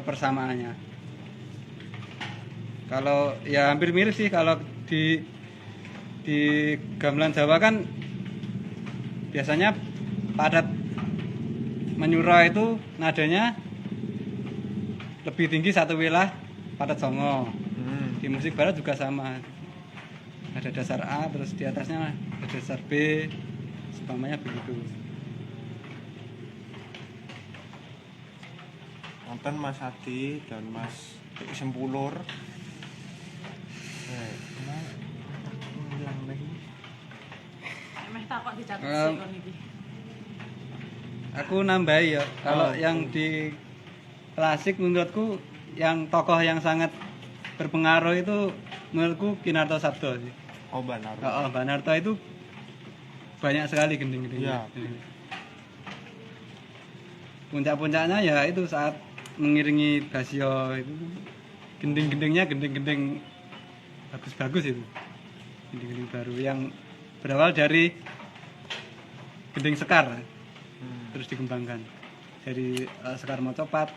Persamaannya. Kalau ya hampir mirip sih kalau di gamelan Jawa kan biasanya padat menyura itu nadanya lebih tinggi satu wilah padat songo. Di musik barat juga sama. Ada dasar A terus di atasnya ada dasar B, semuanya begitu. Nonton Mas Adi dan Mas Sempulur. Emeh takok dicatet sih kon iki. Aku nambahi ya, kalau yang di klasik menurutku yang tokoh yang sangat berpengaruh itu menurutku Kinarto Sabdo sih. Oh benar. Mbak Narto itu banyak sekali gending-gendingnya. Iya. Puncak-puncaknya ya itu saat mengiringi Basio itu gending-gendingnya gending-gending bagus-bagus itu. Gending-gending baru yang berawal dari gending sekar. Terus dikembangkan dari sekar mocopat.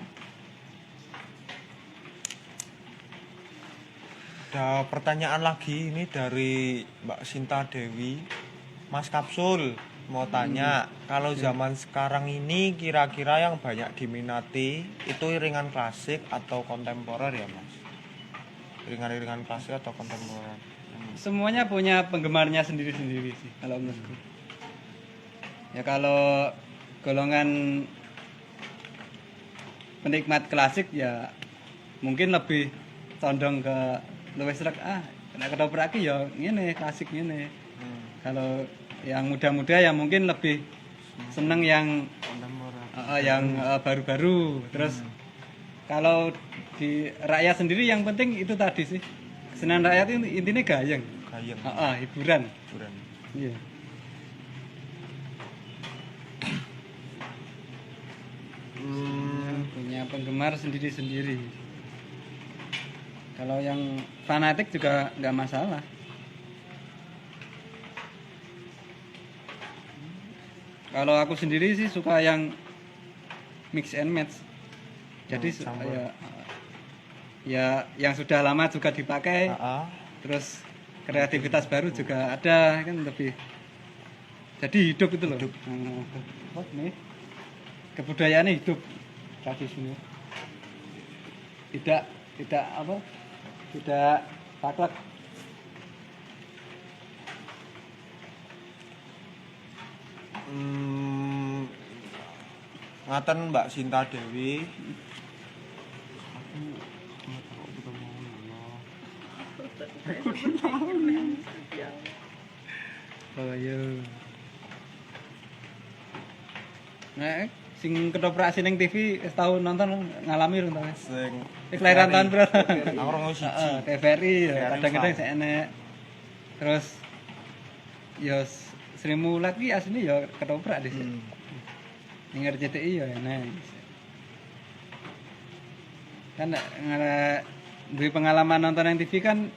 Ada pertanyaan lagi ini dari Mbak Sinta Dewi. Mas Kapsul mau tanya, kalau zaman sekarang ini kira-kira yang banyak diminati itu iringan klasik atau kontemporer ya Mas? Iringan-iringan klasik atau kontemporer? Semuanya punya penggemarnya sendiri-sendiri sih kalau menurutku. Ya kalau golongan penikmat klasik ya mungkin lebih condong ke luwih sreg nek ketoprak iki ya ngene klasik ngene. Kalau yang muda-muda ya mungkin lebih seneng yang baru-baru. Terus kalau di rakyat sendiri yang penting itu tadi sih. Kesenian rakyat itu intinya gayeng. Hiburan. Iya. Punya penggemar sendiri-sendiri. Kalau yang fanatik juga nggak masalah. Kalau aku sendiri sih suka yang mix and match. Jadi ya yang sudah lama juga dipakai. Terus kreativitas baru juga ada kan lebih. Jadi hidup itu loh. Nih. Kebudayaannya hidup tradisinya. Tidak saklek. Ngaten Mbak Sinta Dewi. Oh iya. Nah, sing ketoprak sing ning TV wis tau nonton ngalami rung tau. Sing Kelahiran tahun berapa? aku rong siji. Heeh, TVRI ya, TVRI kadang-kadang Farm. saya enek. Terus ya Sri Mulat ki asline ya ketoprak dhisik. Ning RCTI ya enek. Kan duwe pengalaman nonton yang TV kan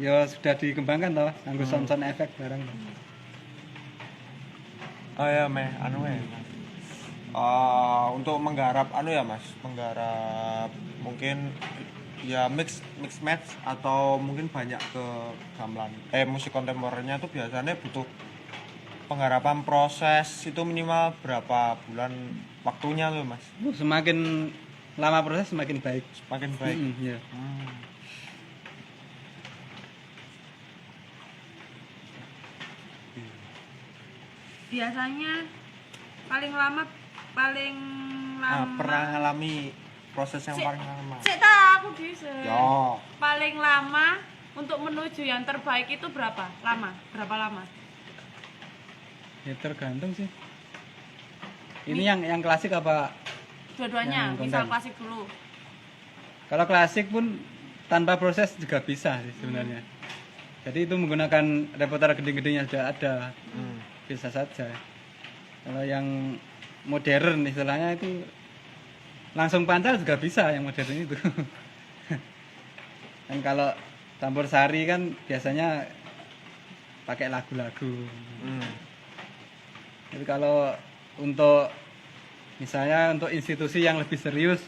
ya sudah dikembangkan toh, nganggo sound efek barang. Oh ya meh anu ya. Untuk menggarap anu ya Mas, menggarap mungkin ya mix match atau mungkin banyak ke gamelan. Musik kontemporernya tuh biasanya butuh penggarapan proses itu minimal berapa bulan waktunya tuh Mas? Semakin lama proses semakin baik. Semakin baik. Iya. Biasanya paling lama Pernah ngalami proses yang paling lama? Cek tak aku bisa. Yo. Paling lama untuk menuju yang terbaik itu berapa lama? Ya tergantung sih. Ini yang klasik apa? Dua-duanya, Yang misal konten. klasik dulu. Kalau klasik pun tanpa proses juga bisa sih sebenarnya. Jadi itu menggunakan repertoire gede-gede yang sudah ada. Bisa saja. Kalau yang modern istilahnya itu langsung pancal juga bisa yang modern itu. Dan kalau campur sari kan biasanya pakai lagu-lagu. Jadi kalau untuk misalnya untuk institusi yang lebih serius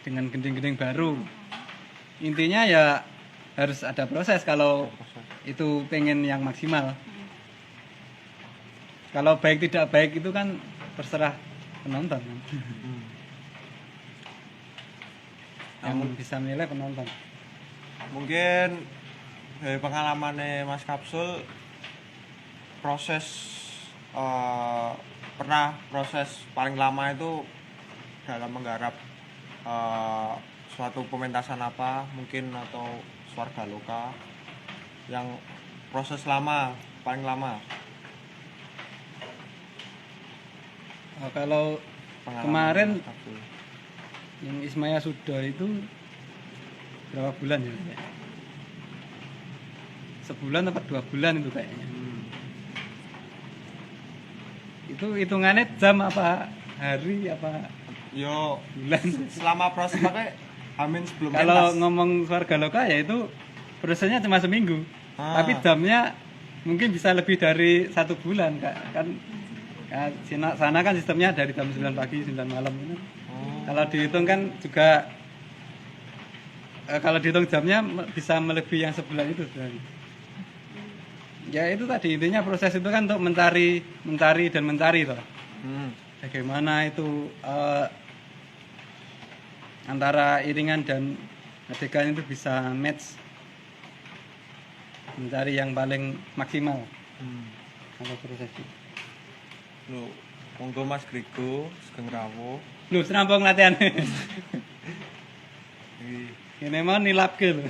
dengan gending-gending baru, intinya ya harus ada proses kalau itu pengen yang maksimal. Kalau baik tidak baik itu kan terserah penonton. Yang bisa milih penonton. Mungkin dari pengalamannya Mas Kapsul proses pernah proses paling lama itu dalam menggarap suatu pementasan apa mungkin atau Swarga Loka yang proses lama paling lama. Kalau Pengalaman kemarin Mas Kapsul. yang Ismaya sudah itu berapa bulan ya? Sebulan atau 2 bulan itu kayaknya. Itu hitungannya jam apa hari apa Yo bulan? selama proses pakai amin sebelum Kalau pentas. ngomong Swarga Loka ya itu prosesnya cuma seminggu. Tapi jamnya mungkin bisa lebih dari 1 bulan Kak. Kan sana kan sistemnya dari jam 9 pagi 9 malam gitu. Kalau dihitung kan juga kalau dihitung jamnya bisa melebihi yang sebulan itu sebenarnya. Ya itu tadi intinya proses itu kan untuk mencari toh. Bagaimana itu antara iringan dan adegan itu bisa match, mencari yang paling maksimal kalau proses itu. Lu monggo Mas Grego Sugeng Rawo. Lu serampung latihan. Ini mau nilapke lho.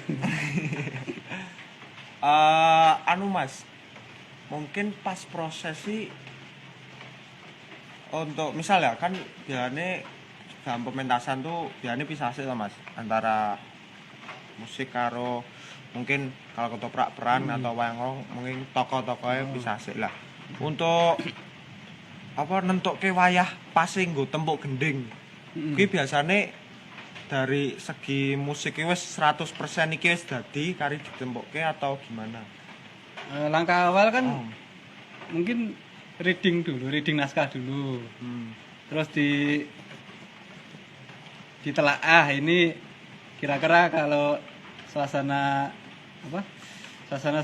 Anu Mas, mungkin pas prosesi untuk misal ya kan biasanya dalam pementasan tuh biasanya pisah sih lah Mas antara musik karo mungkin kalau ketoprak peran atau wayang mungkin tokoh-tokohnya pisah sih lah. Untuk apa nentukke wayah passing nggo tempuk gending. Kuwi biasane dari segi musik wis 100% iki wis dadi kari ditempukke atau gimana? Langkah awal kan mungkin reading naskah dulu. Terus ditelaah ini kira-kira kalau suasana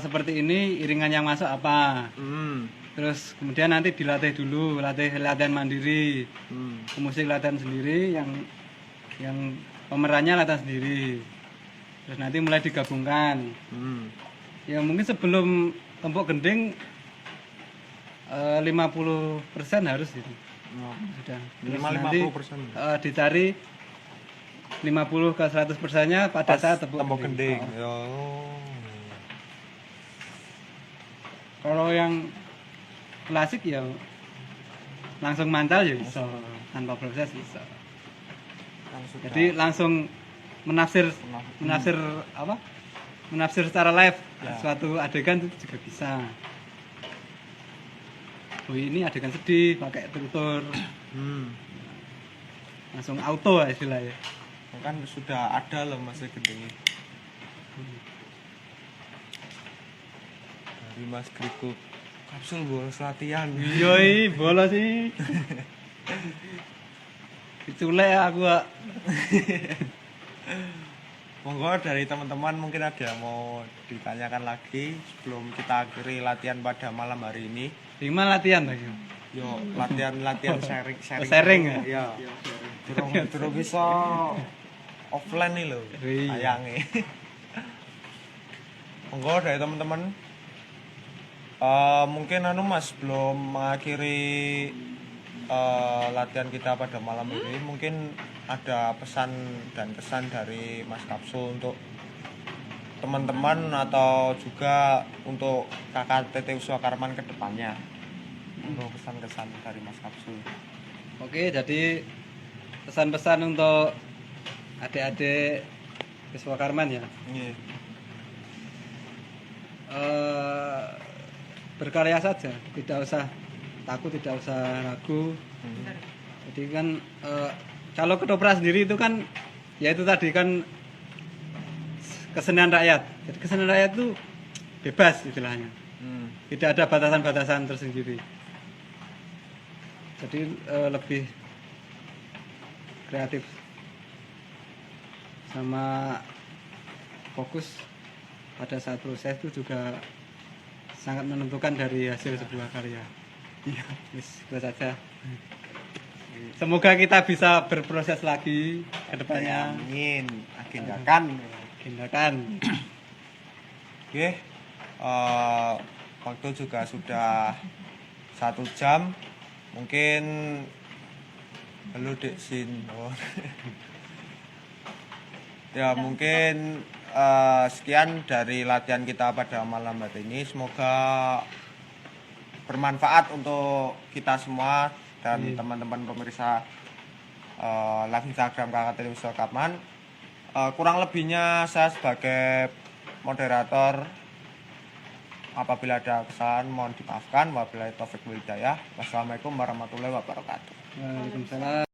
seperti ini iringan yang masuk apa. Terus kemudian nanti dilatih dulu, latihan mandiri. Pemusik latihan sendiri, yang pemerannya latihan sendiri. Terus nanti mulai digabungkan. Ya mungkin sebelum tempuk gending 50% harus itu. Sudah. Terus Minimal nanti 50%. dicari 50 ke 100%-nya pada saat tepuk gending. Oh. Yo. Kalau yang klasik ya langsung mantel ya bisa, tanpa proses bisa. Jadi langsung menafsir apa? Menafsir secara live Ya. suatu adegan itu juga bisa. Oh ini adegan sedih pakai tutur, langsung auto istilahnya. Kan sudah ada loh Mas gending. Dari Mas Griko kapsul bolos latihan. Yoi, bolos sih. Diculek aku, Kak. Monggo dari teman-teman mungkin ada yang mau ditanyakan lagi sebelum kita akhiri latihan pada malam hari ini. Di mana latihan lagi? Yo, latihan sharing. Sharing ya? Iya. Durung bisa offline nih loh. Iya. Sayangnya. Monggo dari teman-teman. Mungkin Mas belum mengakhiri latihan kita pada malam ini, mungkin ada pesan dan kesan dari Mas Kapsul untuk teman-teman atau juga untuk KKTT Wiswa Karman ke depannya. Untuk pesan-kesan dari Mas Kapsul. Oke, jadi pesan-pesan untuk adik-adik Wiswa Karman ya. Nggih. Berkarya saja, tidak usah takut, tidak usah ragu. Jadi kan kalau ketoprak sendiri itu kan ya itu tadi kan kesenian rakyat. Jadi kesenian rakyat itu bebas istilahnya. Tidak ada batasan-batasan tersendiri. Jadi lebih kreatif sama fokus pada saat proses itu juga sangat menentukan dari hasil sebuah karya. Iya, itu saja. Semoga kita bisa berproses lagi ke depannya. Amin. Agendakan. Oke. Waktu juga sudah 1 jam. Mungkin perlu Sin. Ya, mungkin sekian dari latihan kita pada malam hari ini. Semoga bermanfaat untuk kita semua dan teman-teman pemirsa live Instagram KKTT Wiswa Karman. Kurang lebihnya saya sebagai moderator, apabila ada kesalahan mohon dimaafkan. Wabillahi taufik wal hidayah. Wassalamualaikum warahmatullahi wabarakatuh. Waalaikumsalam.